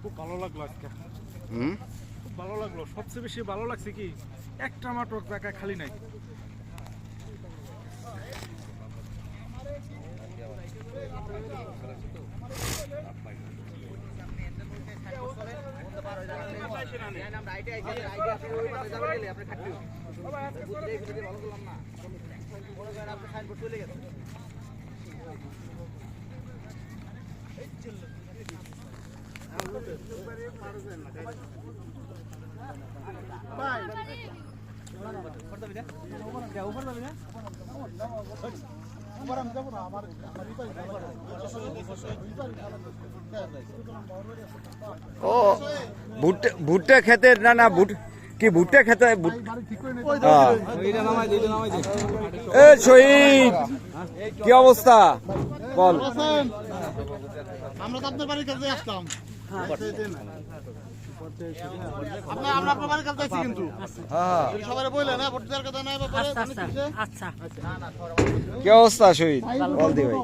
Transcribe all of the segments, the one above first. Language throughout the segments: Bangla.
খুব ভালো লাগলো আজকে। হুম, খুব ভালো লাগলো। সবচেয়ে বেশি ভালো লাগছে কি একটা মাত্র জায়গা খালি নাই। ও ভুট্টা খেতে না কি ভুট্টা খেতে এ শহীদ কি অবস্থা বল। আমরা তো আপনার বাড়ির কাছে আসলাম। আমরা আপনার বাড়ির কাছে আছি কিন্তু সবাই বললেন না ভোট দেওয়ার কথা নাই ব্যাপারে। আচ্ছা কি অবস্থা শহীদ বল দি ভাই।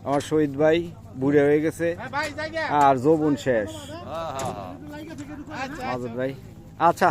আমার শহীদ ভাই বুড়ে হয়ে গেছে আর যৌবন শেষ। ভাই আচ্ছা